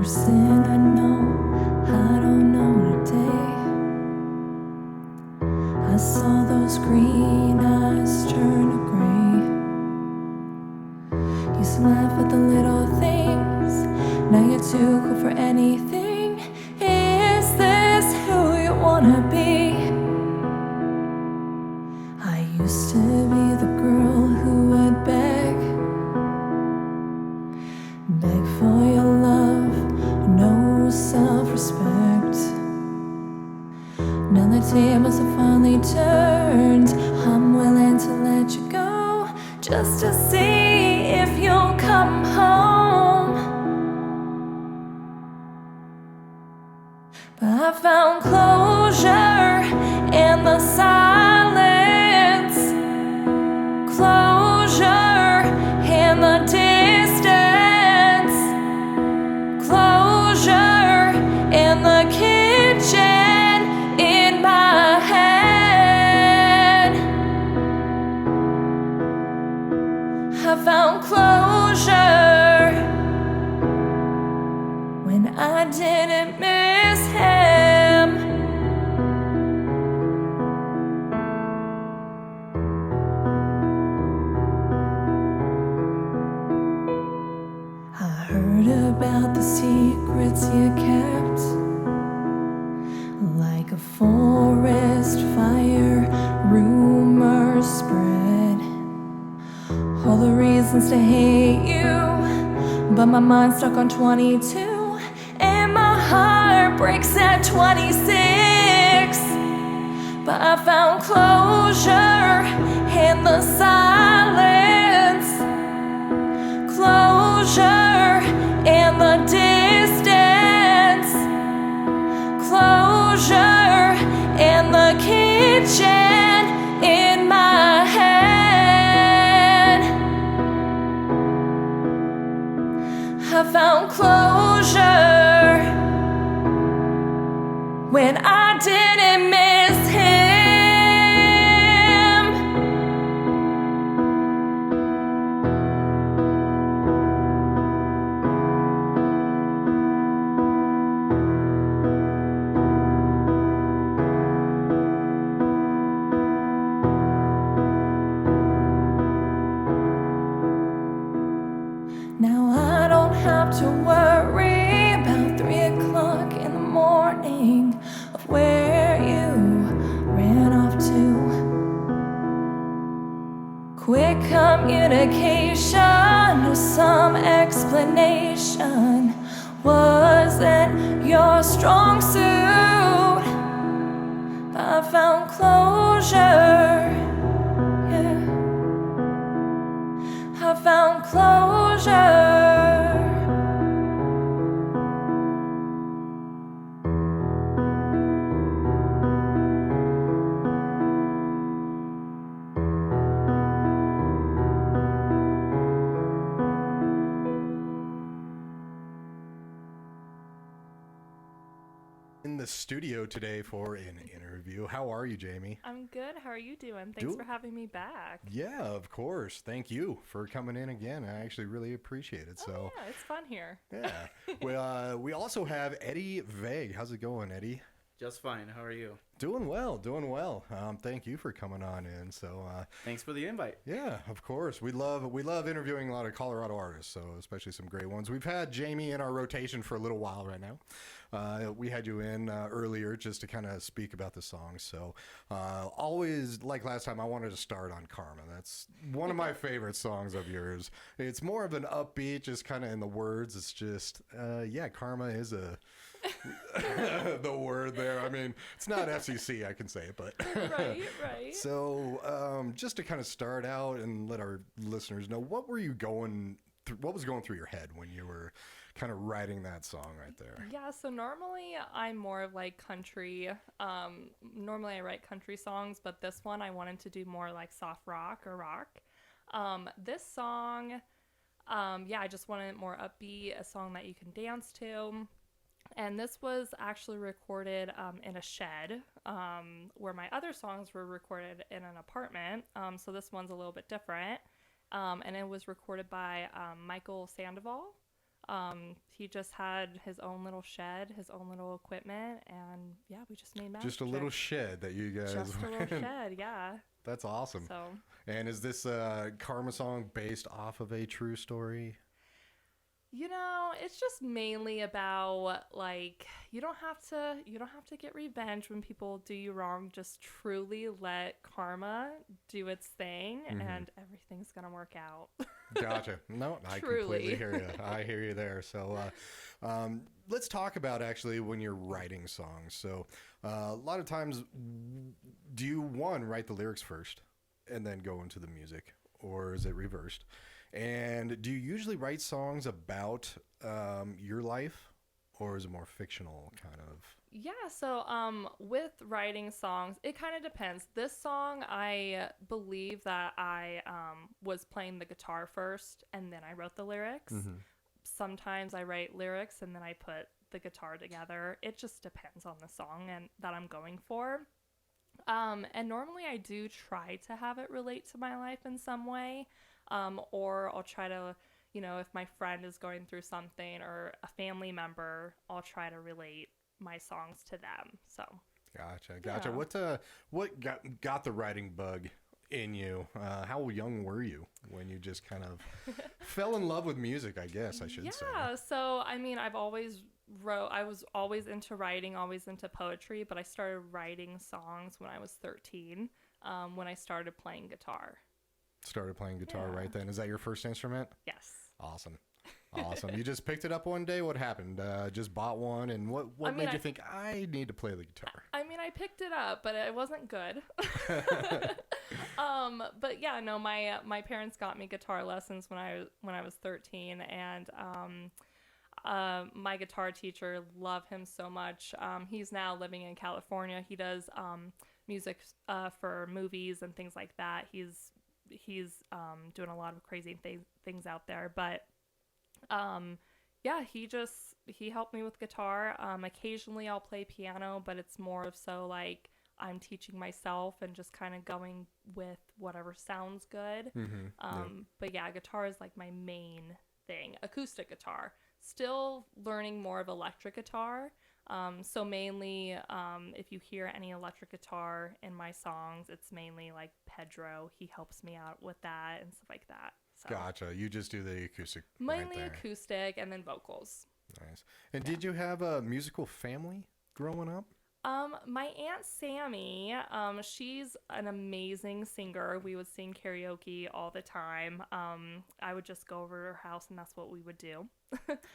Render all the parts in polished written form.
person I know, I don't know today. I saw those green eyes turn to gray. Used to laugh at the little things, now you're too cool for anything. Is this who you wanna be? I used to be the girl who would beg for your love, no self-respect. Now the tables have finally turned, I'm willing to let you go, just to see if you'll come home. But I found closure in the silence, closure in the distance, closure in the kitchen in my head. I found closure when I didn't miss him. I heard about the secrets you kept, like a forest fire, rumors spread, all the reasons to hate you, but my mind's stuck on 22, and my heart breaks at 26. But I found closure in the silence, closure in the distance, closure in the kitchen in my head. I found closure when I didn't miss him. Now I don't have to worry about 3 o'clock in the morning of where you ran off to. Quick communication or some explanation wasn't your strong suit. I found closure, yeah. I found closure. In the studio today for an interview. How are you, Jaimie? I'm good. How are you doing? Thanks for having me back. Yeah, of course. Thank you for coming in again. I actually really appreciate it. So yeah, it's fun here. Yeah. Well, we also have Eddie Vague. How's it going, Eddie? Just fine. How are you? Doing well, doing well. Thank you for coming on in. So thanks for the invite. Yeah, of course. We love interviewing a lot of Colorado artists, so especially some great ones. We've had Jaimie in our rotation for a little while right now. We had you in earlier just to kind of speak about the song. So always, like last time, I wanted to start on Karma. That's one of my favorite songs of yours. It's more of an upbeat, just kind of in the words. It's just, Karma is the word there. I mean, it's not FCC, I can say it, but right. So just to kind of start out and let our listeners know, what was going through your head when you were kind of writing that song right there? Yeah, so normally I'm more of like country. Normally I write country songs, but this one I wanted to do more like soft rock or rock. This song, I just wanted it more upbeat, a song that you can dance to. And this was actually recorded in a shed, where my other songs were recorded in an apartment. So this one's a little bit different. And it was recorded by Michael Sandoval. He just had his own little shed, his own little equipment, and yeah, we just made magic. Just a little shed that you guys. Just a little shed, yeah. That's awesome. So. And is this Karma song based off of a true story? You know, it's just mainly about like you don't have to get revenge when people do you wrong. Just truly let karma do its thing, and everything's gonna work out. Gotcha. No, I completely hear you. I hear you there. So let's talk about actually when you're writing songs. So a lot of times, do you write the lyrics first and then go into the music, or is it reversed? And do you usually write songs about your life, or is it more fictional kind of? Yeah, so with writing songs, it kind of depends. This song, I believe that I was playing the guitar first, and then I wrote the lyrics. Sometimes I write lyrics, and then I put the guitar together. It just depends on the song and that I'm going for. And normally I do try to have it relate to my life in some way. Or I'll try to, you know, if my friend is going through something or a family member, I'll try to relate my songs to them. So. Gotcha. Yeah. What got the writing bug in you? How young were you when you just kind of fell in love with music, I guess I should say? Yeah. So, I mean, I was always into writing, always into poetry, but I started writing songs when I was 13, when I started playing guitar. Started playing guitar right then. Is that your first instrument? Yes. Awesome. You just picked it up one day. What happened? Just bought one, and what made you think I need to play the guitar? I mean, I picked it up, but it wasn't good. But yeah, no, my parents got me guitar lessons when I was 13, and my guitar teacher, love him so much. He's now living in California. He does music for movies and things like that. He's doing a lot of crazy things out there, but yeah, he helped me with guitar. Occasionally I'll play piano, but it's more of so like I'm teaching myself and just kind of going with whatever sounds good. But yeah, guitar is like my main thing. Acoustic guitar, still learning more of electric guitar. So mainly, if you hear any electric guitar in my songs, it's mainly like Pedro. He helps me out with that and stuff like that. So. Gotcha. You just do the acoustic. Mainly right acoustic and then vocals. Nice. And did you have a musical family growing up? My Aunt Sammy, she's an amazing singer. We would sing karaoke all the time. I would just go over to her house and that's what we would do.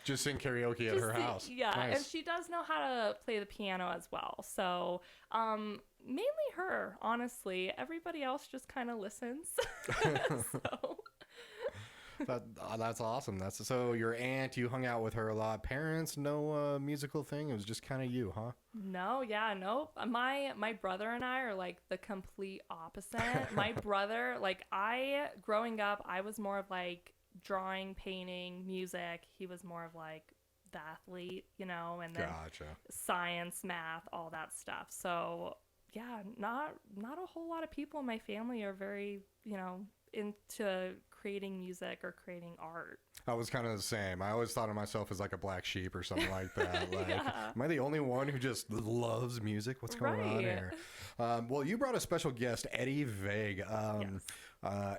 Just sing karaoke at her house. Yeah, nice. And she does know how to play the piano as well. So, mainly her, honestly. Everybody else just kind of listens. So. That's awesome. So your aunt, you hung out with her a lot. Parents, no musical thing. It was just kind of you, huh? No, yeah, nope. My brother and I are like the complete opposite. My brother, like growing up, I was more of like drawing, painting, music. He was more of like the athlete, you know, and then science, math, all that stuff. So yeah, not a whole lot of people in my family are very, you know, into creating music or creating art. I was kind of the same. I always thought of myself as like a black sheep or something like that. Like, am I the only one who just loves music? What's going on here? Well, you brought a special guest, Eddie Vague. Yes.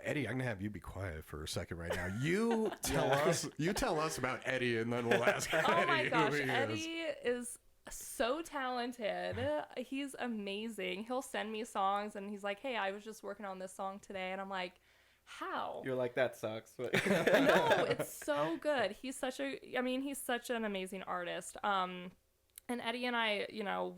Eddie, I'm gonna have you be quiet for a second right now. You tell us about Eddie, and then we'll ask Eddie. Oh my gosh, who he Eddie is so talented. He's amazing. He'll send me songs, and he's like, "Hey, I was just working on this song today," and I'm like, how? You're like, that sucks. No, it's so good. He's such an amazing artist. And Eddie and I, you know,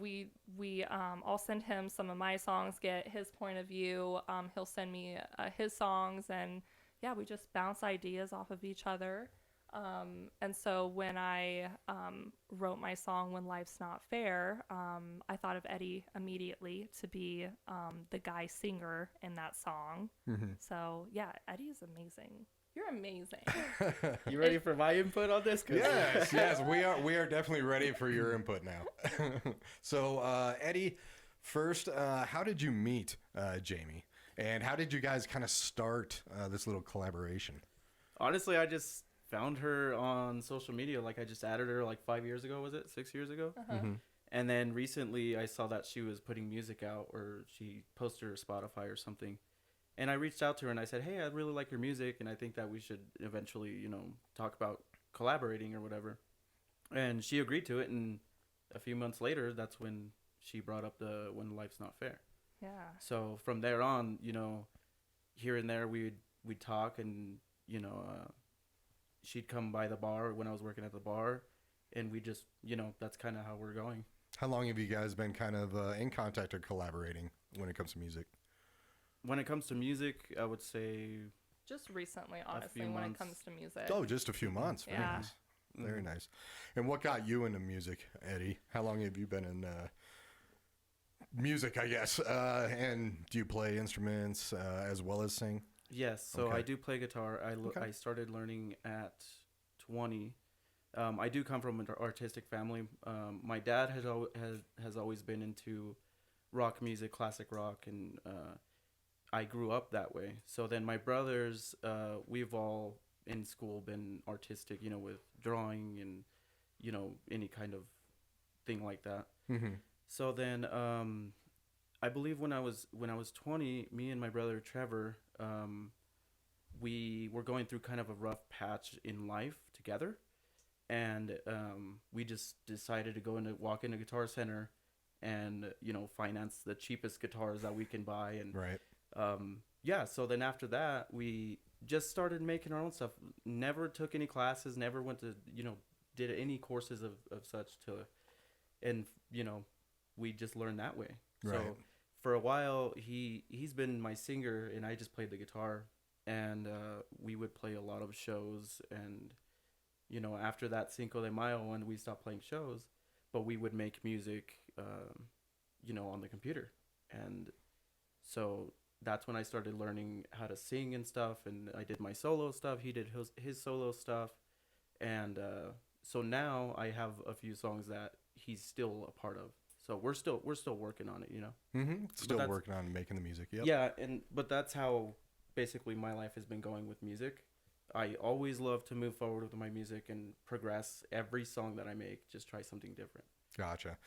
I'll send him some of my songs, get his point of view. He'll send me his songs, and yeah, we just bounce ideas off of each other. And so when I wrote my song "When Life's Not Fair," I thought of Eddie immediately to be the guy singer in that song. So yeah, Eddie is amazing. You're amazing. You ready for my input on this? Yes, we are definitely ready for your input now. So Eddie, first, how did you meet Jaimie, and how did you guys kind of start this little collaboration? Honestly, I just found her on social media. Like I just added her like 5 years ago. Was it 6 years ago? And then recently I saw that she was putting music out, or she posted her Spotify or something. And I reached out to her and I said, hey, I really like your music, and I think that we should eventually, you know, talk about collaborating or whatever. And she agreed to it. And a few months later, that's when she brought up the When Life's Not Fair. Yeah. So from there on, you know, here and there we'd talk, and, you know, she'd come by the bar when I was working at the bar, and we just, you know, that's kind of how we're going. How long have you guys been kind of in contact or collaborating when it comes to music? When it comes to music, I would say Just recently, honestly, few when months. it comes to music. Oh, just a few months. Very Yeah. nice. Very nice. And what got you into music, Eddie? How long have you been in music, I guess? And do you play instruments as well as sing? Yes, so Okay. I do play guitar. I started learning at 20. I do come from an artistic family. My dad has always been into rock music, classic rock, and I grew up that way. So then my brothers, we've all in school been artistic, you know, with drawing and, you know, any kind of thing like that. Mm-hmm. So then I believe when I was 20, me and my brother Trevor, we were going through kind of a rough patch in life together, and we just decided to walk into Guitar Center and, you know, finance the cheapest guitars that we can buy. And Right. yeah, so then after that we just started making our own stuff. Never took any classes, never went to, you know, did any courses of such to, and, you know, we just learned that way. Right. So for a while he's been my singer and I just played the guitar, and we would play a lot of shows. And, you know, after that Cinco de Mayo, when we stopped playing shows, but we would make music, you know, on the computer. And so that's when I started learning how to sing and stuff, and I did my solo stuff. He did his solo stuff, and so now I have a few songs that he's still a part of. So we're still working on it, you know. Mm-hmm. Still working on making the music. Yep. Yeah, but that's how basically my life has been going with music. I always love to move forward with my music and progress. Every song that I make, just try something different. Gotcha.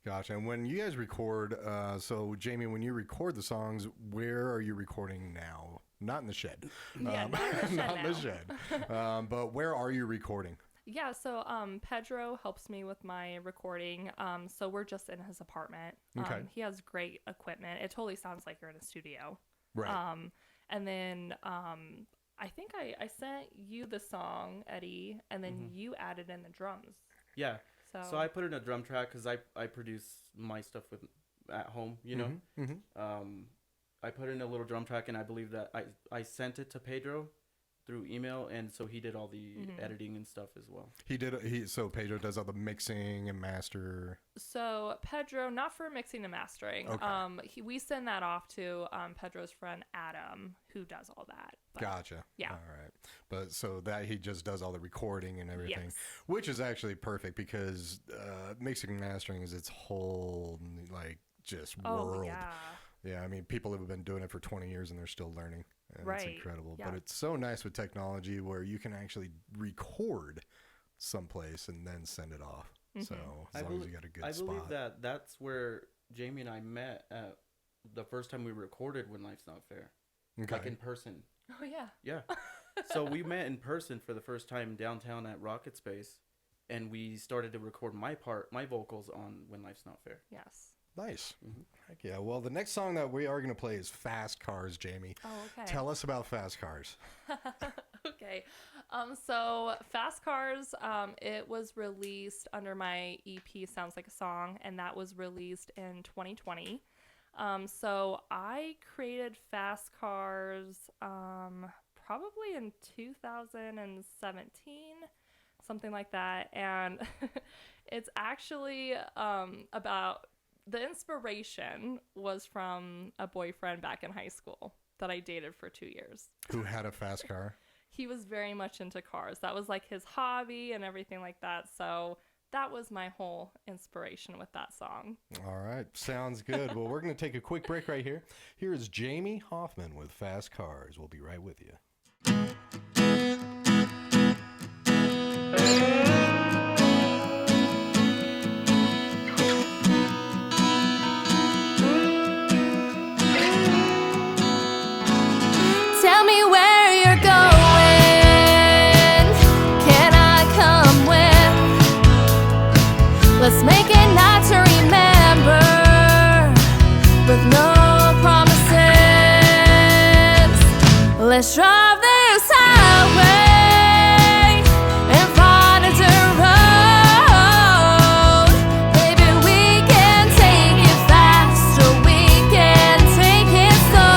Gotcha. And when you guys record, so Jaimie, when you record the songs, where are you recording now? Not in the shed. Yeah, not in the shed not in the now. shed. But where are you recording? Yeah, so Pedro helps me with my recording. So we're just in his apartment. Okay. He has great equipment. It totally sounds like you're in a studio. Right. And then I think I sent you the song, Eddie, and then you added in the drums. Yeah. So I put in a drum track because I produce my stuff at home, you know. I put in a little drum track, and I believe that I sent it to Pedro through email, and so he did all the editing and stuff as well. So Pedro does all the mixing and master. So Pedro, not for mixing and mastering. Okay. We send that off to Pedro's friend Adam, who does all that. But, Gotcha. Yeah. All right. But so that he just does all the recording and everything, Yes. which is actually perfect because mixing and mastering is its whole just world. Yeah. Yeah, I mean, people have been doing it for 20 years and they're still learning. And Right. It's incredible. Yeah. But it's so nice with technology where you can actually record someplace and then send it off. So as long as you got a good spot. I believe that's where Jaimie and I met at the first time we recorded When Life's Not Fair. Okay. Like in person. Oh, yeah. Yeah. So we met in person for the first time downtown at Rocket Space, and we started to record my vocals on When Life's Not Fair. Yes. Nice. Heck yeah. Well, the next song that we are going to play is Fast Cars, Jaimie. Oh, okay. Tell us about Fast Cars. Okay. So Fast Cars, it was released under my EP Sounds Like a Song, and that was released in 2020. So I created Fast Cars probably in 2017, something like that. And it's actually about, the inspiration was from a boyfriend back in high school that I dated for 2 years. Who had a fast car? He was very much into cars. That was like his hobby and everything like that. So that was my whole inspiration with that song. All right. Sounds good. Well, we're going to take a quick break right here. Here is Jaimie Hoffman with Fast Cars. We'll be right with you. Tell me where you're going. Can I come with? Let's make a night to remember, with no promises. Let's drive this highway and find a dirt road. Baby, we can take it fast or we can take it slow.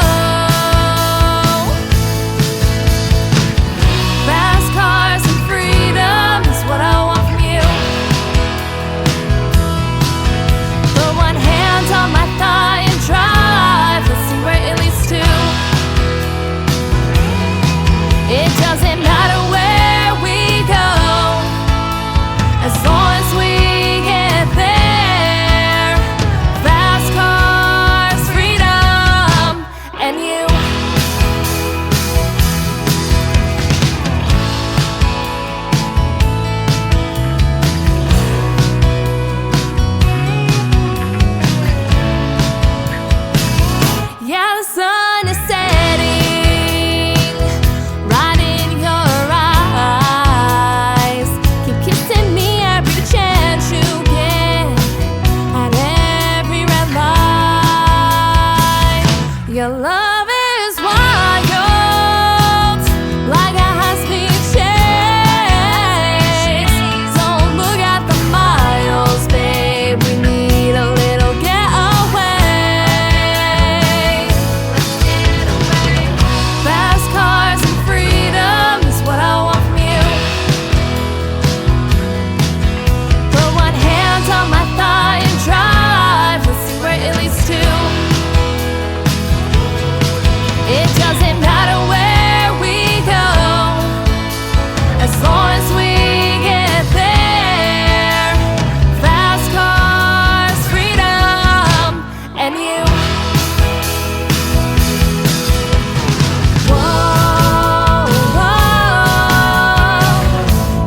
Fast cars and freedom is what I want from you. Put one hand on my thigh and drive. Let's see where it leads to. It doesn't matter where we go, as long as we get there. Fast cars, freedom, and you. Yeah, the sun is setting right in your eyes. Keep kissing me every chance you get, at every red light. Your love is wild, like a high-speed chase. Don't look at the miles, babe. We need a little getaway. Fast cars and freedom is what I want from you. Put one hand on my thigh and drive. Let's see where it leads to. It doesn't matter where we go, as long as we get there. Fast cars, freedom, and you. Whoa, whoa,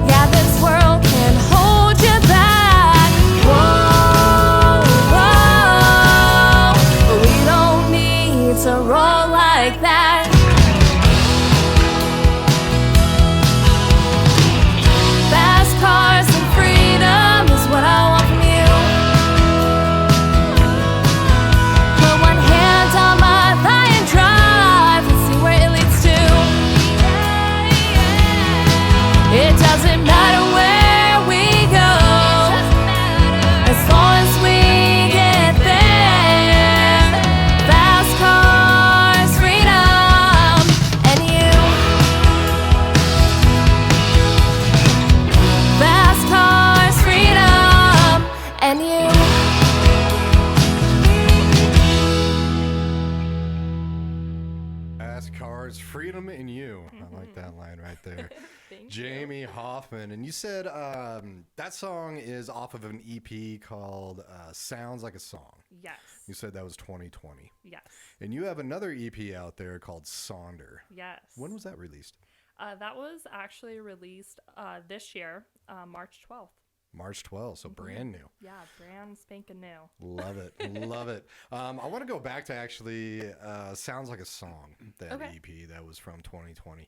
yeah, this world can hold you back. Whoa, whoa, but we don't need to roll like that. Fast cars and freedom is what I want from you. Put one hand on my thigh and drive. Let's see where it leads to. It doesn't matter where we go, as long as we get there. Fast cars, freedom, and you. Fast cars, freedom, and you. Fast cars, freedom in you. I like that line right there. Thank Jaimie Hoffman. And you said that song is off of an EP called Sounds Like a Song. Yes. You said that was 2020. Yes. And you have another EP out there called Sonder. Yes. When was that released? That was actually released this year, March 12th. March 12th, so brand new. Yeah, brand spanking new. Love it. Love it. I want to go back to actually Sounds Like a Song, that EP that was from 2020.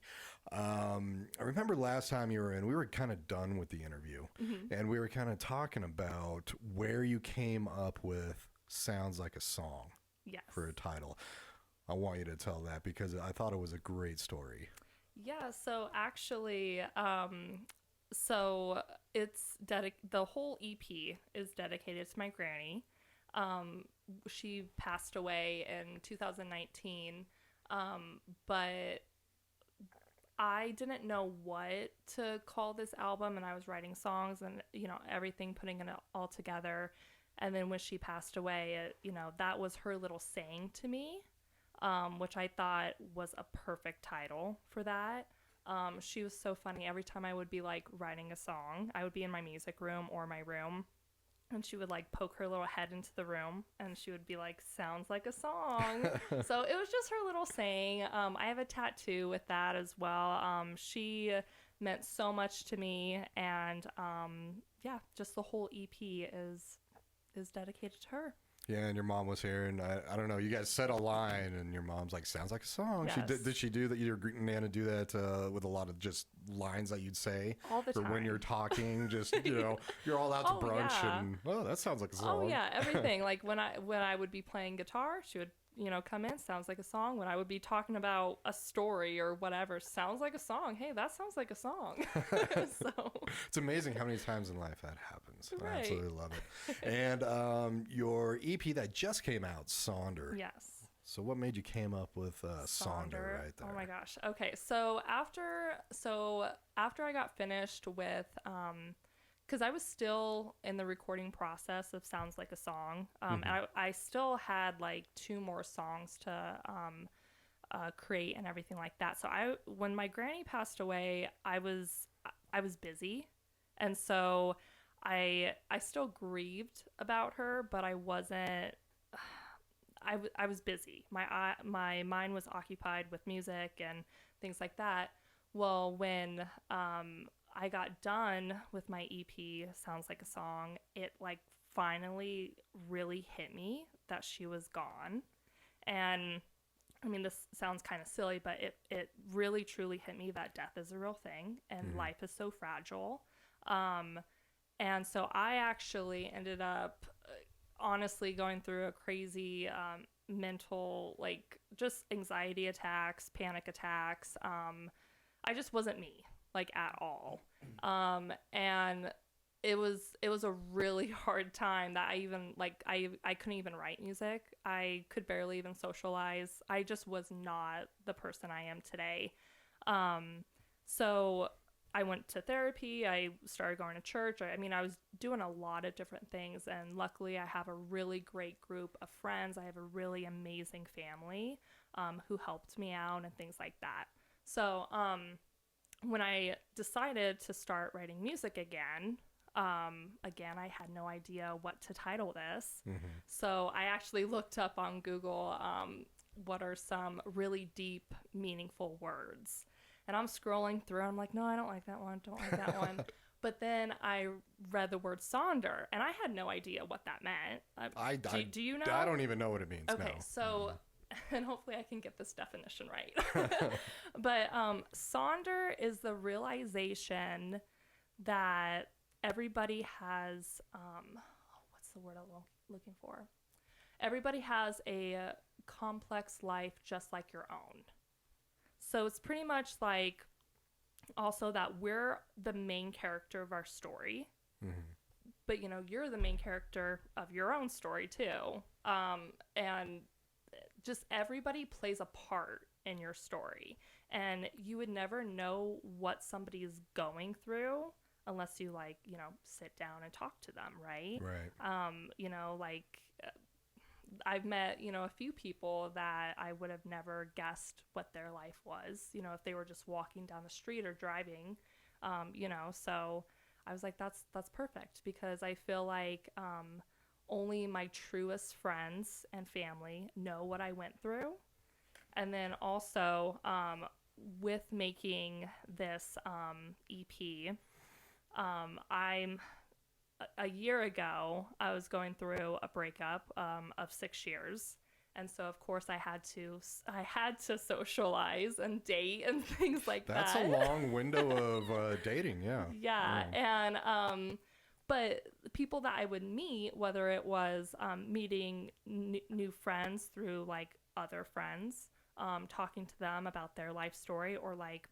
I remember last time you were in, we were kind of done with the interview, and we were kind of talking about where you came up with Sounds Like a Song Yes. for a title. I want you to tell that because I thought it was a great story. Yeah, so actually, so it's the whole EP is dedicated to my granny. She passed away in 2019, but I didn't know what to call this album, and I was writing songs and, you know, everything, putting it all together. And then when she passed away, that was her little saying to me, which I thought was a perfect title for that. She was so funny. Every time I would be like writing a song, I would be in my music room or my room, and she would like poke her little head into the room and she would be like, sounds like a song. So it was just her little saying. I have a tattoo with that as well. She meant so much to me. And yeah, just the whole EP is dedicated to her. Yeah, and your mom was here, and I don't know, you guys said a line, and your mom's like, sounds like a song. Yes. Did she do that? You're Nana do that with a lot of just lines that you'd say? All the or time. when you're talking, just, you're all out to Oh, brunch, yeah. and, that sounds like a song. Oh yeah, everything. Like when I would be playing guitar, she would, come in, sounds like a song. When I would be talking about a story or whatever, sounds like a song. Hey, that sounds like a song. So It's amazing how many times in life that happens. I Right. absolutely love it. And your EP that just came out, Sonder. yes. So what made you came up with Sonder right there? Oh my gosh. Okay, so after I got finished with because I was still in the recording process of Sounds Like a Song. And I still had like 2 more songs to create and everything like that. So when my granny passed away, I was busy, and so I still grieved about her, but I wasn't. I was busy. My mind was occupied with music and things like that. Well, when I got done with my EP, Sounds Like a Song, it like finally really hit me that she was gone. And I mean, this sounds kind of silly, but it really truly hit me that death is a real thing and life is so fragile. And so I actually ended up honestly going through a crazy mental, like just anxiety attacks, panic attacks. I just wasn't me, like at all. And it was a really hard time that I even like I couldn't even write music. I could barely even socialize. I just was not the person I am today. So I went to therapy. I started going to church. I mean, I was doing a lot of different things, and luckily I have a really great group of friends. I have a really amazing family who helped me out and things like that. So when I decided to start writing music again, I had no idea what to title this. So I actually looked up on Google what are some really deep, meaningful words. And I'm scrolling through, I'm like, no, I don't like that one, don't like that one. But then I read the word Sonder, and I had no idea what that meant. Do you know? I don't even know what it means. Okay, no. so, and hopefully I can get this definition right. But Sonder is the realization that everybody has, what's the word I'm looking for? Everybody has a complex life just like your own. So it's pretty much like also that we're the main character of our story, but you're the main character of your own story too. And just everybody plays a part in your story, and you would never know what somebody's going through unless you sit down and talk to them. Right. I've met, a few people that I would have never guessed what their life was, if they were just walking down the street or driving, so I was like, that's perfect, because I feel like only my truest friends and family know what I went through. And then also with making this EP, a year ago, I was going through a breakup of 6 years. And so, of course, I had to socialize and date and things like That's that. a long window of dating, yeah. Yeah. And, but people that I would meet, whether it was meeting new friends through like other friends, talking to them about their life story, or like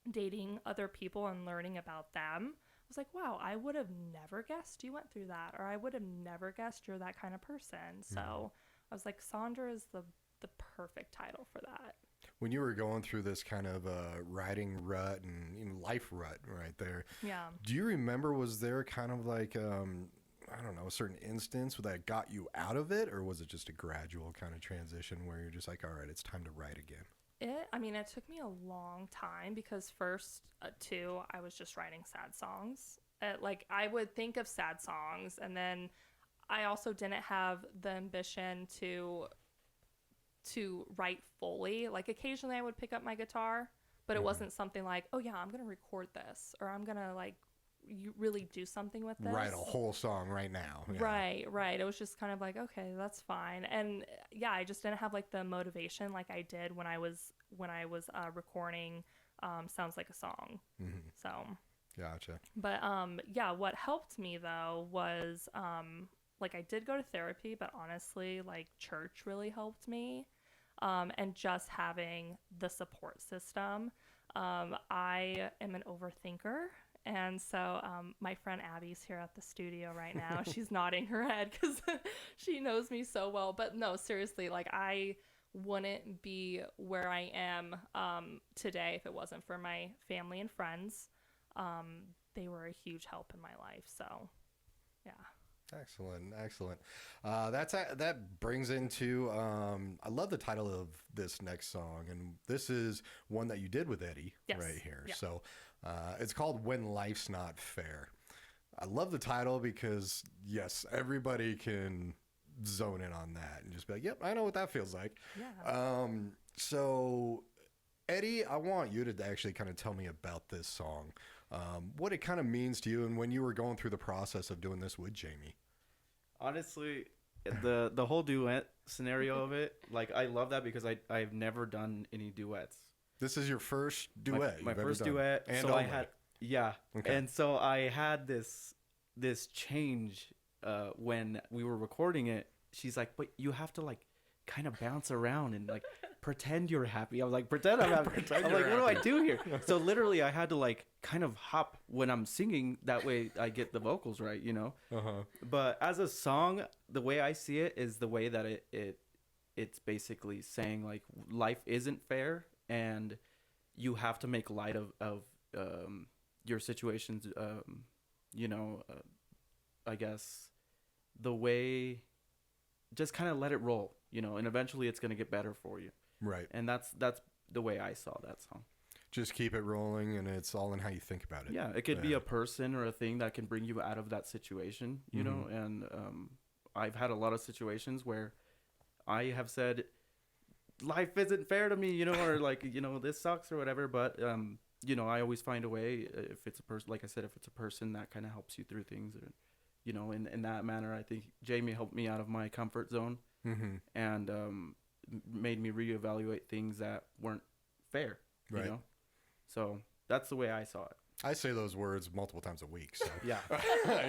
dating other people and learning about them, I was like, wow, I would have never guessed you went through that, or I would have never guessed you're that kind of person. So I was like, Sonder is the perfect title for that. When you were going through this kind of writing rut and life rut right there, Yeah. do you remember, was there kind of like, I don't know, a certain instance that got you out of it, or was it just a gradual kind of transition where you're just like, all right, it's time to write again? It took me a long time, because first, too, I was just writing sad songs. Like, I would think of sad songs, and then I also didn't have the ambition to write fully. Like, occasionally I would pick up my guitar, but it wasn't something like, oh yeah, I'm gonna record this, or I'm gonna like you really do something with this. Write a whole song right now. Yeah. Right. It was just kind of like, okay, that's fine. And yeah, I just didn't have like the motivation like I did when I was recording Sounds Like a Song. So Gotcha. but yeah, what helped me though was like I did go to therapy, but honestly, like church really helped me. And just having the support system. I am an overthinker. And so my friend Abby's here at the studio right now. She's nodding her head because she knows me so well. But no, seriously, like I wouldn't be where I am today if it wasn't for my family and friends. They were a huge help in my life. So, yeah. Excellent. That brings into I love the title of this next song, and this is one that you did with Eddie right here. Yeah. So it's called When Life's Not Fair. I love the title because yes, everybody can zone in on that and just be like, yep, I know what that feels like. Yeah. So Eddie, I want you to actually kind of tell me about this song, what it kind of means to you, and when you were going through the process of doing this with Jaimie. Honestly, the whole duet scenario of it, like I love that because I've never done any duets. This is your first duet. My first duet. And so only. I had Okay. and so I had this change when we were recording it. She's like, but you have to like kind of bounce around and like pretend you're happy. I was like, pretend I'm happy. I'm like, what do I do here? So literally I had to like kind of hop when I'm singing, that way I get the vocals right, you know. But as a song, the way I see it is the way that it's basically saying like life isn't fair and you have to make light of your situations, you know, I guess the way, just kind of let it roll, you know, and eventually it's going to get better for you. Right. And that's the way I saw that song. Just keep it rolling, and it's all in how you think about it. Yeah, it could be a person or a thing that can bring you out of that situation, you know, and I've had a lot of situations where I have said, life isn't fair to me, you know, or like, you know, this sucks or whatever, but, you know, I always find a way if it's a person, like I said, if it's a person that kind of helps you through things, or, you know, in that manner, I think Jaimie helped me out of my comfort zone and made me reevaluate things that weren't fair, you know? So that's the way I saw it. I say those words multiple times a week, so Yeah.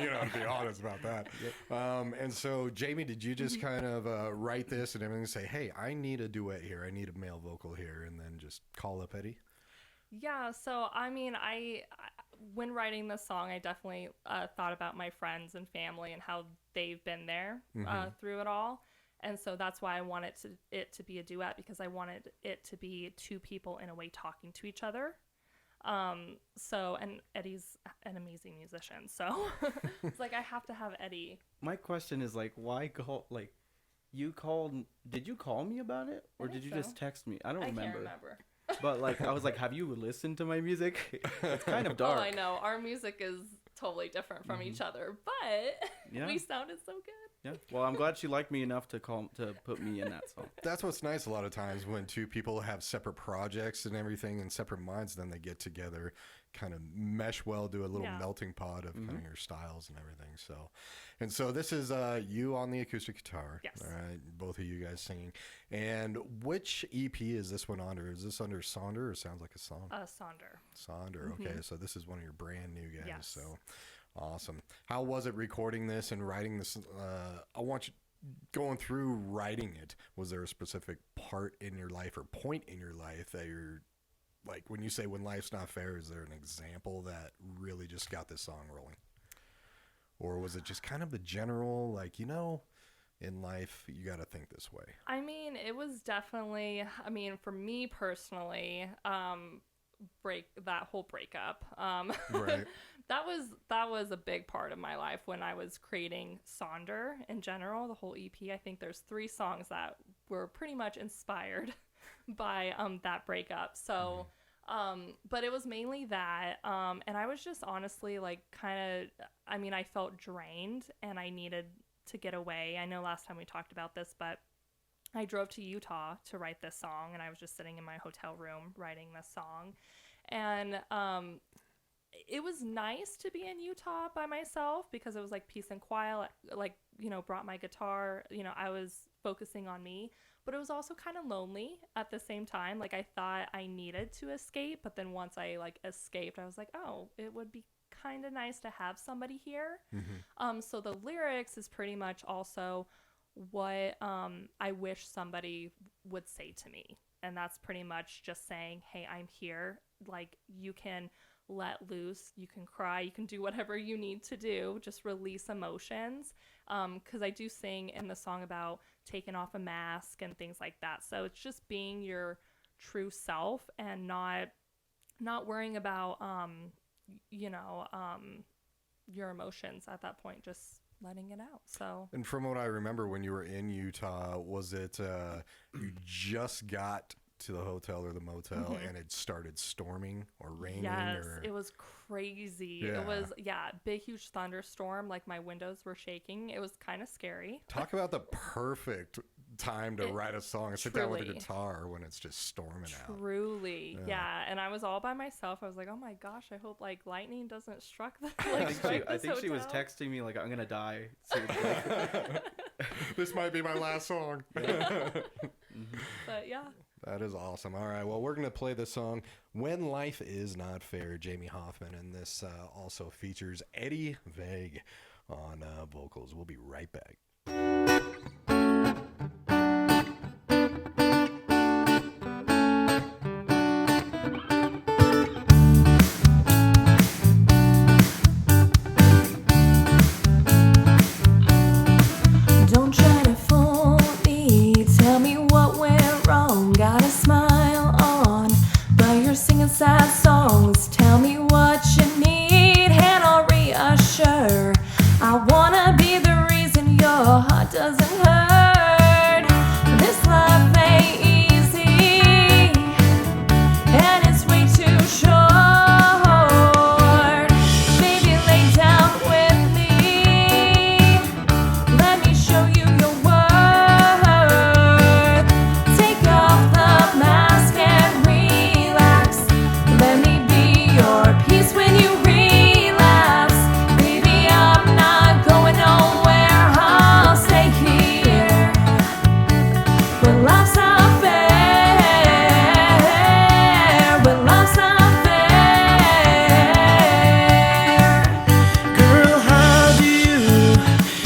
you know, to be honest about that. Yep. And so, Jaimie, did you just kind of write this and everything, say, hey, I need a duet here, I need a male vocal here, and then just call up Eddie? Yeah, so I mean, I when writing this song, I definitely thought about my friends and family and how they've been there through it all. And so that's why I wanted it to be a duet, because I wanted it to be two people in a way talking to each other. So, and Eddie's an amazing musician, so it's like I have to have Eddie. My question is like, why call, like, did you call me about it, or did you just text me? I don't remember. I can't remember. But like, I was like, have you listened to my music? It's kind of dark. Oh, I know. Our music is totally different from each other, but we sounded so good. Yeah. Well, I'm glad she liked me enough to put me in that song. That's what's nice a lot of times when two people have separate projects and everything and separate minds, then they get together, kind of mesh well, do a little melting pot of kind of your styles and everything. So this is you on the acoustic guitar. Yes. All right. Both of you guys singing. And which EP is this one under? Is this under Sonder or Sounds Like a Song? Sonder. Okay. So this is one of your brand new guys. Yes. So awesome. How was it recording this and writing this? I want you going through writing it. Was there a specific part in your life or point in your life that you're like, when you say when life's not fair, is there an example that really just got this song rolling? Or was it just kind of the general, like, you know, in life, you got to think this way? I mean, it was definitely, I mean, for me personally, that whole breakup, Right. that was a big part of my life when I was creating Sonder in general, the whole EP. I think there's 3 songs that were pretty much inspired by that breakup. So, but it was mainly that, and I was just honestly like kind of, I mean, I felt drained and I needed to get away. I know last time we talked about this, but I drove to Utah to write this song, and I was just sitting in my hotel room writing this song. And it was nice to be in Utah by myself because it was like peace and quiet, like, you know, brought my guitar, you know, I was focusing on me, but it was also kind of lonely at the same time. Like, I thought I needed to escape, but then once I like escaped, I was like, oh, it would be kind of nice to have somebody here. So the lyrics is pretty much also what I wish somebody would say to me. And that's pretty much just saying, hey, I'm here. Like, you can let loose, you can cry, you can do whatever you need to do, just release emotions. Because I do sing in the song about taking off a mask and things like that. So it's just being your true self and not worrying about your emotions at that point, just letting it out. So, and from what I remember, when you were in Utah, was it you just got to the hotel or the motel and it started storming or raining? Yes, or... it was crazy. Yeah. It was, big, huge thunderstorm. Like, my windows were shaking. It was kind of scary. Talk about the perfect time to write a song and sit down with a guitar when it's just storming out. Truly, yeah. And I was all by myself. I was like, oh my gosh, I hope like lightning doesn't strike the I think she was texting me like, I'm gonna die. This might be my last song. But yeah. That is awesome. All right, well, we're going to play the song When Life Is Not Fair, Jaimie Hoffman, and this also features Eddie Vague on vocals. We'll be right back. Don't try to fool me, tell me what went wrong. Got a smile on, but you're singing sad songs. Tell me what you need and I'll reassure. I wanna be the reason your heart doesn't hurt. This life ain't easy, and it's way too short. Baby, lay down with me. Let me show you your worth. Take off the mask and relax. Let me be your peace when you relapse. Baby, I'm not going nowhere. I'll stay here. When life's not fair, when life's not fair. Girl, how do you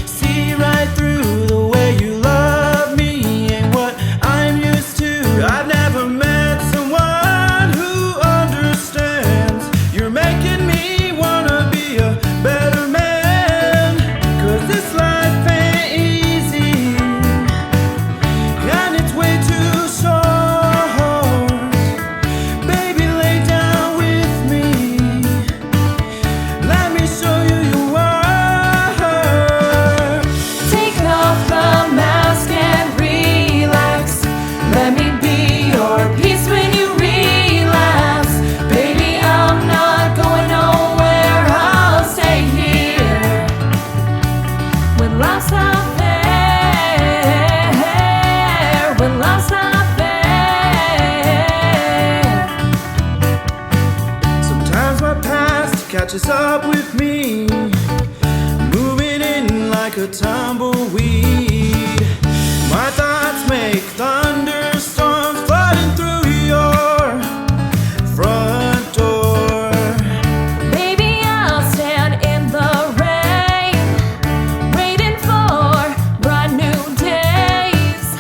see right through the way you love me and what I'm used to? I've never met someone who understands. You're making me wanna be a better man. 'Cause this life ain't easy, and it's way too short. Baby, lay down with me. Let me show you your worth. Take off the mask and relax. Let me be your peace when you relapse. Baby, I'm not going nowhere. I'll stay here. When life's not fair, when life's not fair. Sometimes my past catches up with me, moving in like a tumbleweed. My thoughts make thunderstorms flooding through your front door. Baby, I'll stand in the rain, waiting for bright new days.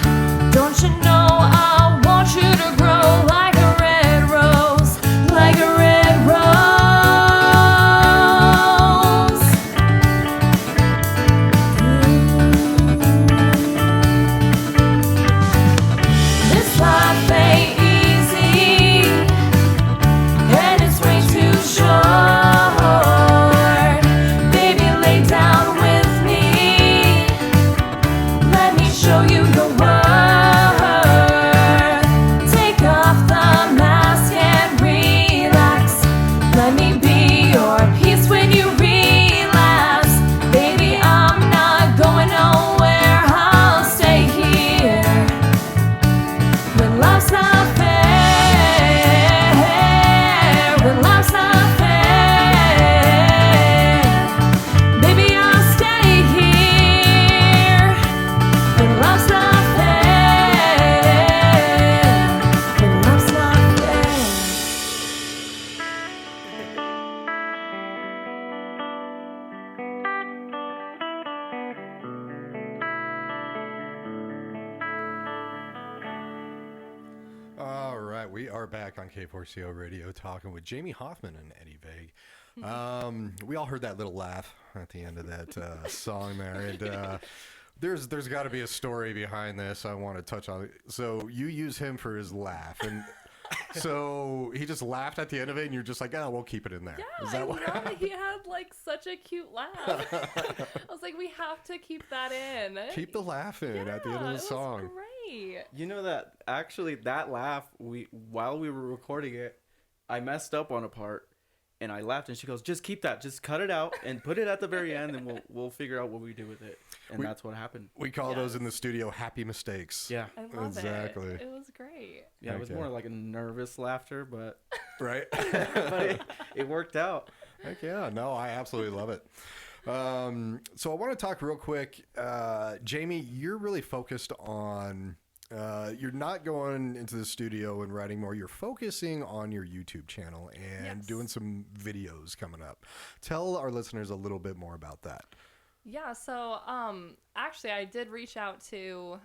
Don't you know I want you to grow like a red rose, like a red rose. Ooh. We are back on K4CO Radio talking with Jaimie Hoffman and Eddie Vague. We all heard that little laugh at the end of that song there. And there's got to be a story behind this I want to touch on. So you use him for his laugh. And so he just laughed at the end of it, and you're just like, oh, we'll keep it in there. Yeah, Is that he had like such a cute laugh. I was like, we have to keep that in. Keep the laugh in at the end of the song. Was great. You know that actually that laugh, while we were recording it, I messed up on a part. And I laughed, and she goes, "Just keep that. Just cut it out and put it at the very end, and we'll figure out what we do with it." And that's what happened. We call those in the studio happy mistakes. Yeah, I love exactly. it. It was great. Yeah, it was more like a nervous laughter, but right. but it worked out. Heck yeah, no, I absolutely love it. So I want to talk real quick, Jaimie. You're really focused on. You're not going into the studio and writing more. You're focusing on your YouTube channel and doing some videos coming up. Tell our listeners a little bit more about that. Yeah, so actually I did reach out to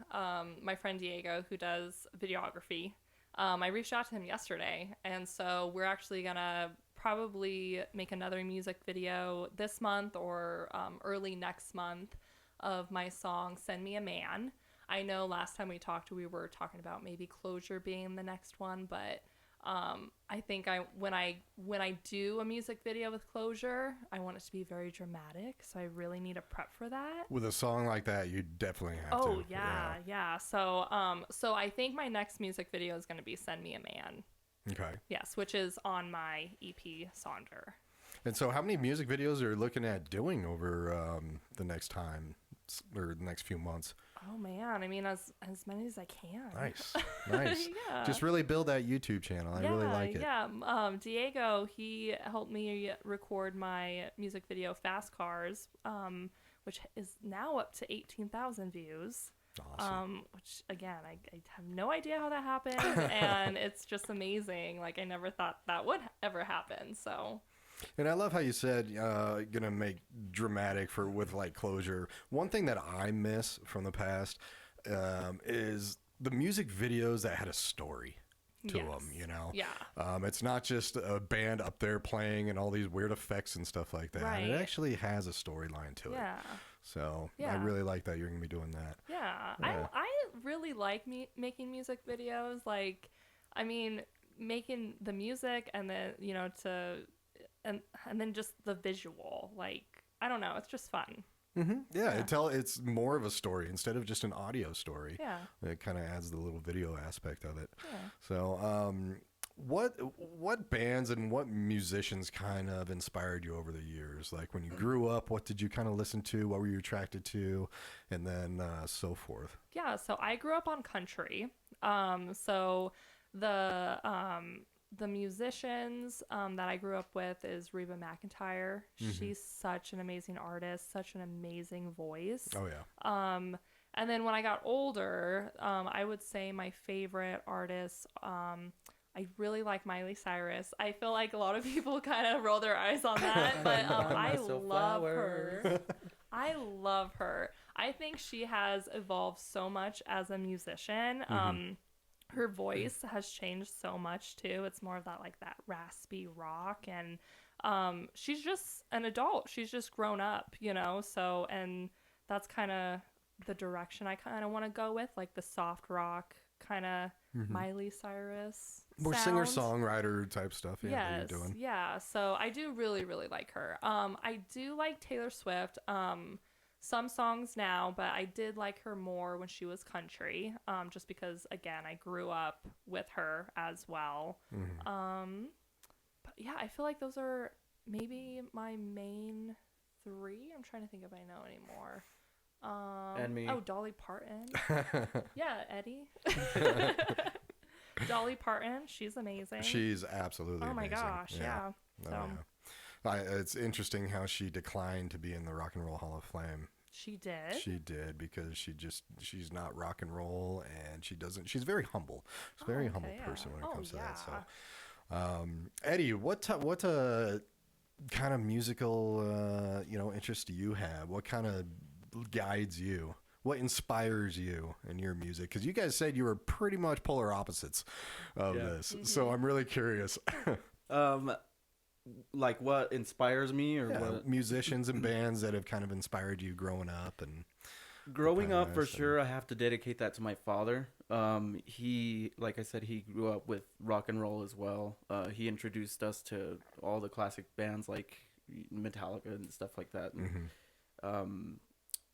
my friend Diego, who does videography. I reached out to him yesterday, and so we're actually going to probably make another music video this month or early next month of my song, Send Me a Man. I know last time we talked, we were talking about maybe Closure being the next one, but I think when I do a music video with Closure, I want it to be very dramatic, so I really need to prep for that. With a song like that, you definitely have to. Oh yeah. So I think my next music video is going to be Send Me a Man. Okay. Yes, which is on my EP Sonder. And so, how many music videos are you looking at doing over the next time or the next few months? Oh man, I mean as many as I can. Nice. Yeah. Just really build that YouTube channel. I really like it. Yeah. Diego, he helped me record my music video Fast Cars, which is now up to 18,000 views. Awesome. Which again, I have no idea how that happened, and it's just amazing. Like I never thought that would ever happen. So. And I love how you said gonna make dramatic with like Closure. One thing that I miss from the past is the music videos that had a story to them. You know, it's not just a band up there playing and all these weird effects and stuff like that. Right. It actually has a storyline to it. So I really like that you're gonna be doing that. Yeah. I really like making music videos. Like, I mean, making the music and then and then just the visual, like, I don't know, it's just fun. Mm-hmm. Yeah, it's more of a story instead of just an audio story. Yeah, it kind of adds the little video aspect of it. Yeah. So, what bands and what musicians kind of inspired you over the years? Like when you grew up, what did you kind of listen to? What were you attracted to? And then so forth. Yeah, so I grew up on country. So the musicians that I grew up with is Reba McEntire. Mm-hmm. She's such an amazing artist, such an amazing voice. Oh yeah. And then when I got older, I would say my favorite artists, I really like Miley Cyrus. I feel like a lot of people kind of roll their eyes on that, but I love her. I love her. I think she has evolved so much as a musician. Mm-hmm. Her voice has changed so much too. It's more of that raspy rock, and she's just an adult. She's just grown up, so, and that's kind of the direction I kind of want to go with, like the soft rock kind of Miley Cyrus more singer-songwriter type stuff. Yes, that you're doing. Yeah, so I do really, really like her. I do like Taylor Swift. Some songs now, but I did like her more when she was country, just because, again, I grew up with her as well. Mm-hmm. But yeah, I feel like those are maybe my main three. I'm trying to think if I know anymore. And me. Oh, Dolly Parton. Yeah, Eddie. Dolly Parton, she's amazing. She's absolutely amazing. Oh my gosh, yeah. Oh, yeah. It's interesting how she declined to be in the Rock and Roll Hall of Fame. She did? She did, because she's not rock and roll, and she's very humble. She's a very humble person when it comes to that. So, Eddie, what kind of musical, interest do you have? What kind of guides you what inspires you in your music? Because you guys said you were pretty much polar opposites of this, so I'm really curious. Like what inspires me, or what? Musicians and bands that have kind of inspired you growing up and Growing up, for sure, I have to dedicate that to my father. He, like I said, he grew up with rock and roll as well. He introduced us to all the classic bands like Metallica and stuff like that. And,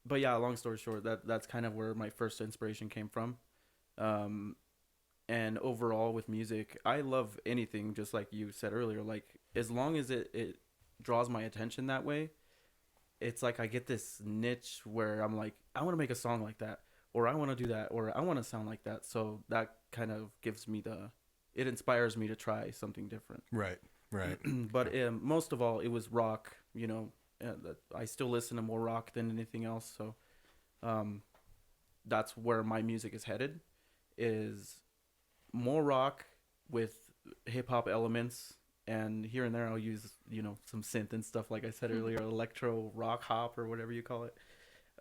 but yeah, long story short, that's kind of where my first inspiration came from. And overall with music, I love anything, just like you said earlier. Like, as long as it draws my attention that way, it's like I get this niche where I'm like, I want to make a song like that, or I want to do that, or I want to sound like that. So that kind of gives me it inspires me to try something different. Right. But most of all, it was rock. You know, I still listen to more rock than anything else. So that's where my music is headed, is more rock with hip hop elements. And here and there, I'll use, you know, some synth and stuff, like I said earlier, electro rock hop or whatever you call it.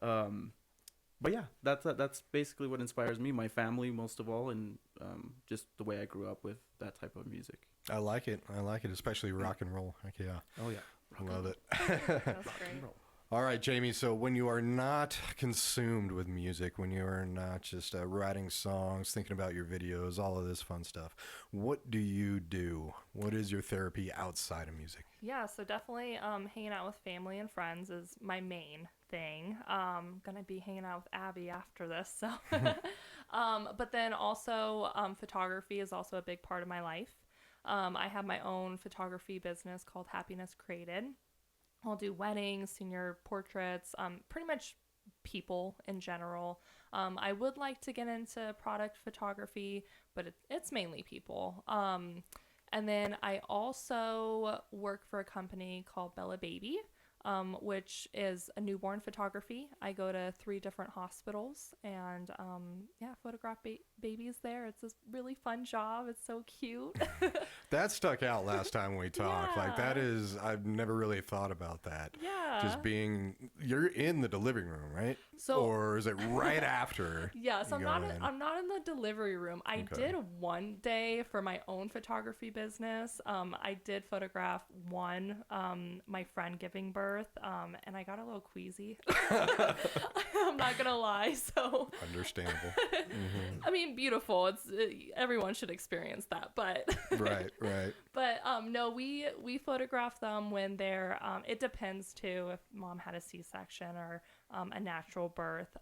But yeah, that's basically what inspires me, my family most of all, and just the way I grew up with that type of music. I like it, especially rock and roll. Heck yeah. Oh yeah, I love it. That's great. All right, Jaimie, so when you are not consumed with music, when you are not just writing songs, thinking about your videos, all of this fun stuff, what do you do? What is your therapy outside of music? Yeah, so definitely hanging out with family and friends is my main thing. Gonna be hanging out with Abby after this, so. But then also photography is also a big part of my life. I have my own photography business called Happiness Created. I'll do weddings, senior portraits, pretty much people in general. I would like to get into product photography, but it's mainly people. And then I also work for a company called Bella Baby, which is a newborn photography. I go to 3 different hospitals and photograph babies there. It's a really fun job. It's so cute. That stuck out last time we talked. Yeah. Like that is, I've never really thought about that. Yeah. Just you're in the delivery room, right? Or is it right after? Yeah, so I'm not in? I'm not in the delivery room. I did one day for my own photography business. I did photograph my friend giving birth, and I got a little queasy. I'm not gonna lie. So Understandable. I mean, beautiful. Everyone should experience that, but Right. But no, we photograph them when they're. It depends too if mom had a C-section or a natural birth.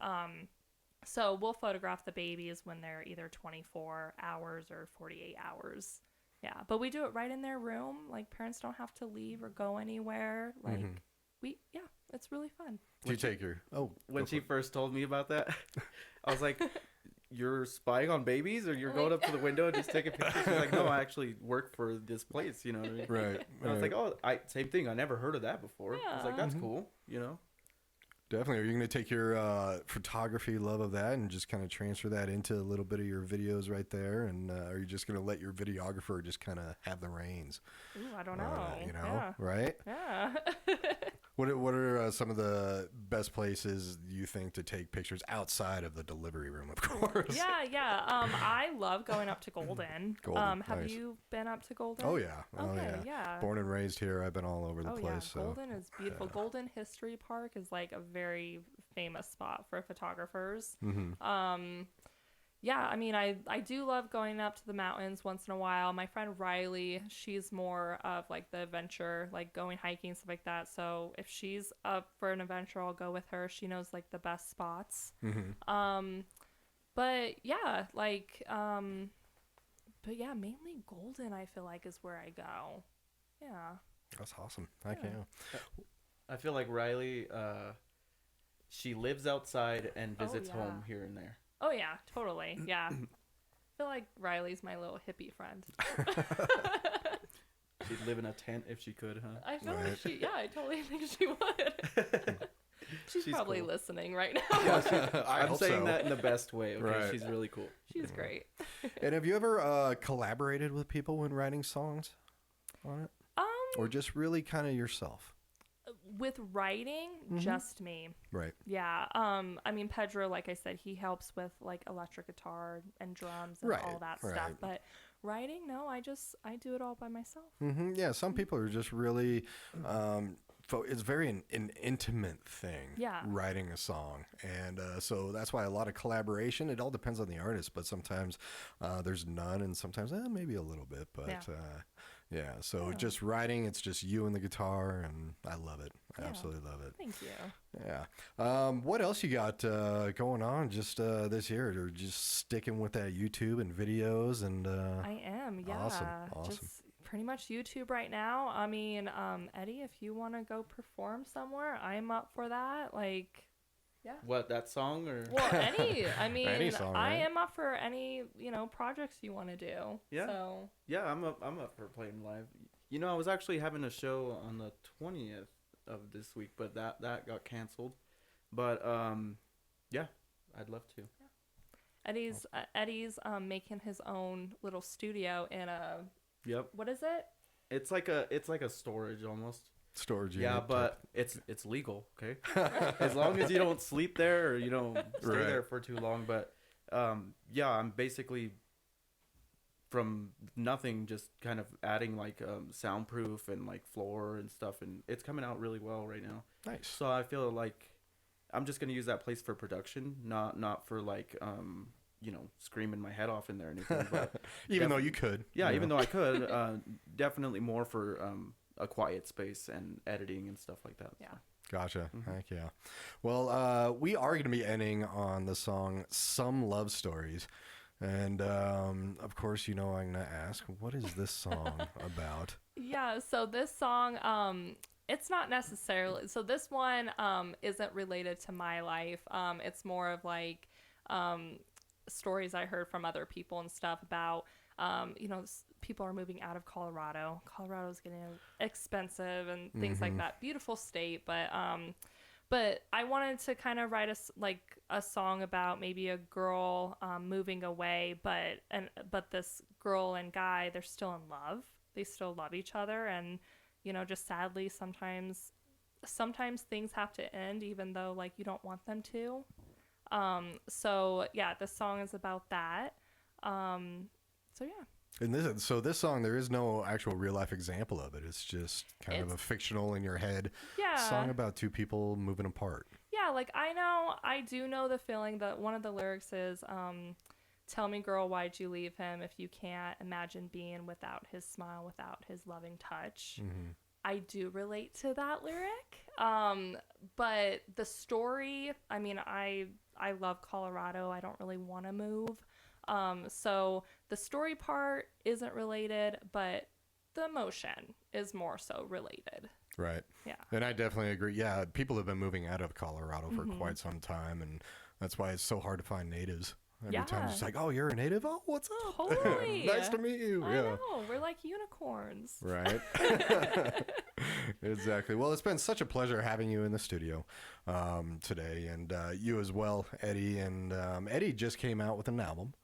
So we'll photograph the babies when they're either 24 hours or 48 hours. Yeah, but we do it right in their room. Like, parents don't have to leave or go anywhere. Like it's really fun. Do you take your When she first told me about that, I was like, you're spying on babies, or you're going up to the window and just taking pictures? She's like, no, I actually work for this place, you know what I mean? Right. And I was like, same thing. I never heard of that before. I was like, that's cool, you know? Definitely. Are you going to take your photography love of that and just kind of transfer that into a little bit of your videos right there? And are you just going to let your videographer just kind of have the reins? Ooh, I don't know. Yeah. Right? Yeah. What are some of the best places you think to take pictures outside of the delivery room, of course? Yeah. I love going up to Golden. Have nice. you been up to Golden? Oh, yeah. Yeah. Born and raised here. I've been all over the place. Yeah. So. Golden is beautiful. Golden History Park is like a very famous spot for photographers. Yeah, I mean, I do love going up to the mountains once in a while. My friend Riley, she's more of like the adventure, like going hiking, stuff like that. So if she's up for an adventure, I'll go with her. She knows like the best spots. But yeah, mainly Golden, I feel like, is where I go. Yeah. That's awesome. Heck yeah. I feel like Riley, she lives outside and visits home here and there. Oh, yeah, totally. Yeah. I feel like Riley's my little hippie friend. She'd live in a tent if she could, huh? I feel like I totally think she would. She's probably cool. listening right now. Yeah, I'm saying that in the best way, okay? Right. She's really cool. She's great. And have you ever collaborated with people when writing songs on it? Or just really kind of yourself? with writing, just me. Right. Yeah. I mean, Pedro, like I said, he helps with like electric guitar and drums and all that stuff. But writing, no, I do it all by myself. Yeah. Some people are just really, it's very an intimate thing. Yeah. Writing a song. And so that's why a lot of collaboration, it all depends on the artist, but sometimes there's none and sometimes maybe a little bit, but yeah, so just writing, it's just you and the guitar, and I love it. I absolutely love it. Thank you. Yeah. What else you got going on just this year? Or just sticking with that YouTube and videos? And I am, yeah. Awesome. Just pretty much YouTube right now. I mean, Eddie, if you want to go perform somewhere, I'm up for that. Like... Yeah. What, that song or? Well, I mean, any song, I right? am up for any, projects you want to do. Yeah. So. Yeah, I'm up for playing live. I was actually having a show on the 20th of this week, but that got canceled. But yeah, I'd love to. Yeah. Eddie's making his own little studio in a. Yep. What is it? It's like a storage almost. Storage unit. Yeah, but it's legal, okay? As long as you don't sleep there or you don't stay there for too long. But yeah, I'm basically from nothing just kind of adding like soundproof and like floor and stuff, and it's coming out really well right now. Nice. So I feel like I'm just gonna use that place for production, not for like screaming my head off in there or anything. But even though you could. Yeah, even though I could, definitely more for a quiet space and editing and stuff like that. Yeah. So. Gotcha. Heck yeah. Well, we are going to be ending on the song Some Love Stories. And, of course, I'm going to ask, what is this song about? Yeah, so this song, it's not necessarily... So this one isn't related to my life. It's more of like stories I heard from other people and stuff about... people are moving out of Colorado. Colorado's getting expensive and things like that. Beautiful state, but I wanted to kind of write a song about maybe a girl moving away, but this girl and guy, they're still in love. They still love each other, and just sadly sometimes things have to end, even though like you don't want them to. So yeah, this song is about that. So yeah. And this song, there is no actual real life example of it. It's just kind of a fictional in your head song about two people moving apart. Yeah, like I do know the feeling that one of the lyrics is, tell me girl, why'd you leave him if you can't imagine being without his smile, without his loving touch. I do relate to that lyric. But the story, I mean, I love Colorado. I don't really want to move. So the story part isn't related, but the emotion is more so related. Right. Yeah. And I definitely agree. Yeah, people have been moving out of Colorado for quite some time, and that's why it's so hard to find natives. Every time it's like, oh, you're a native? Oh, what's up? Totally. Nice to meet you. I know. We're like unicorns. Right. Exactly. Well, it's been such a pleasure having you in the studio today, and you as well, Eddie. And Eddie just came out with an album.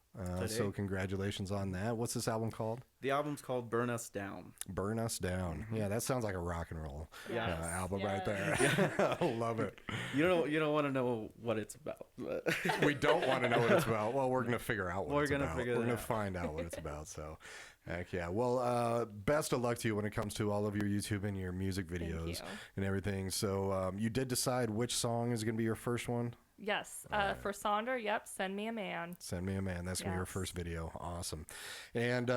So congratulations on that. What's this album called? The album's called Burn Us Down. Burn Us Down. Yeah, that sounds like a rock and roll album right there. Yeah. I love it. You don't want to know what it's about. But We don't want to know what it's about. Well, we're going to figure out what it's about. We're going to out. find out what it's about. So, heck yeah. Well, best of luck to you when it comes to all of your YouTube and your music videos and everything. So, you did decide which song is going to be your first one? Yes. For Sonder, Send Me a Man. Send Me a Man. That's going to be your first video. Awesome. And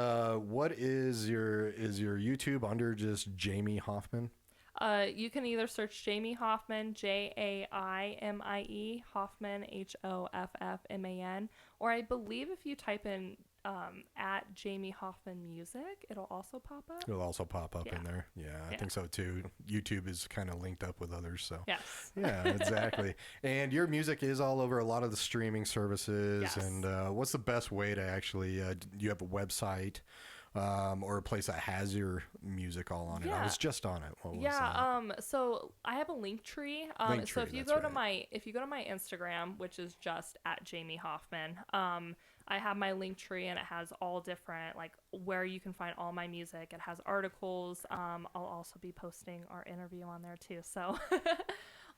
what is your YouTube under just Jaimie Hoffman? You can either search Jaimie Hoffman, Jaimie, Hoffman, Hoffman, or I believe if you type in at Jaimie Hoffman Music, it'll also pop up. It'll also pop up in there. Yeah, I think so too. YouTube is kind of linked up with others, so yes. Yeah, exactly. And your music is all over a lot of the streaming services. Yes. And what's the best way to actually? Do you have a website? or a place that has your music all on it? I was just on it. What was that? So I have a link tree. So if you go to my Instagram, which is just at Jaimie Hoffman, I have my link tree and it has all different, like, where you can find all my music. It has articles. I'll also be posting our interview on there too. So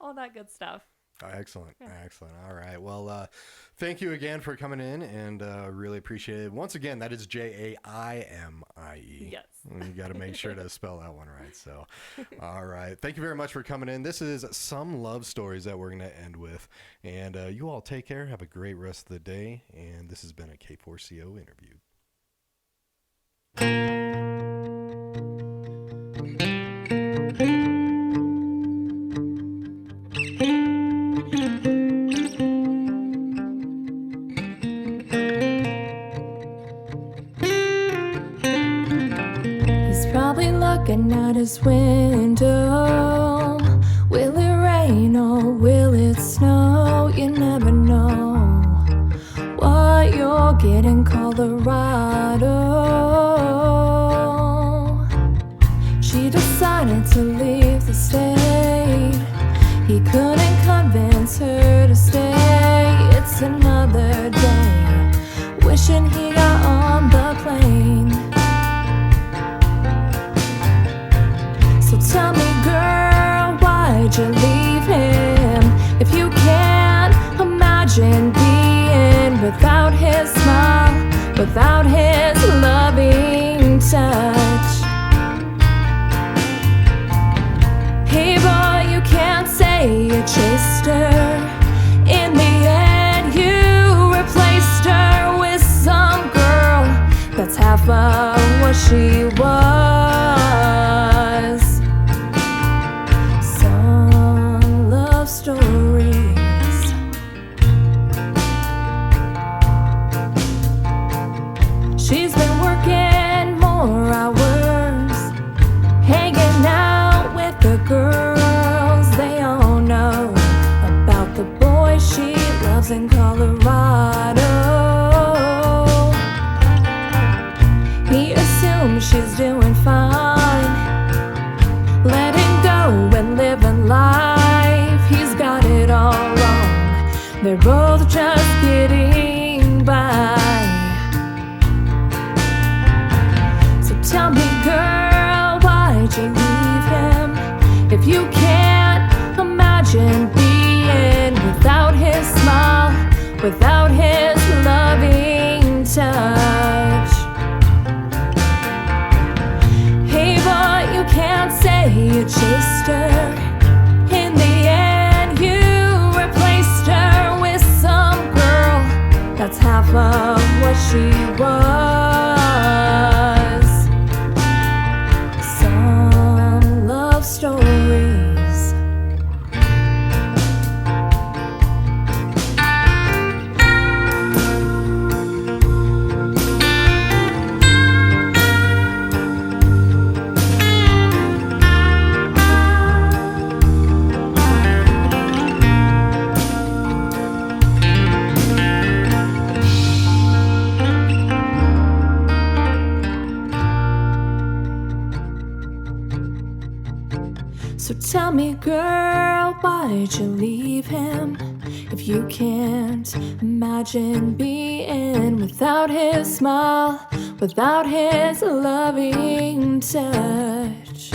all that good stuff. Excellent. Excellent. All right. Well, thank you again for coming in, and really appreciate it. Once again, that is Jaimie. Yes. You got to make sure to spell that one right. So, all right. Thank you very much for coming in. This is some love stories that we're going to end with. And you all take care. Have a great rest of the day. And this has been a K4CO interview. Looking out his window, will it rain or will it snow? You never know what you'll get in Colorado. She decided to leave the state. He couldn't convince her to stay. It's another day, wishing he got on the plane. Tell me, girl, why'd you leave him? If you can't imagine being without his smile, without his loving touch. Hey boy, you can't say you chased her. In the end, you replaced her with some girl that's half of what she was. Stories. She's been working more hours, hanging out with the girls. They all know about the boy she loves in Colorado. He assumes she's doing fine, letting go and living life. He's got it all wrong. They're both just getting by. So tell me, girl, why'd you leave him? If you can't imagine being without his smile, without his loving touch. Hey boy, you can't say you chased her. In the end, you replaced her with some girl that's half of what she was. Some love stories. So tell me, girl, why'd you leave him? If you can't imagine being without his smile, without his loving touch.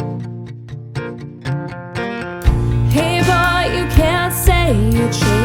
Hey boy, you can't say you changed.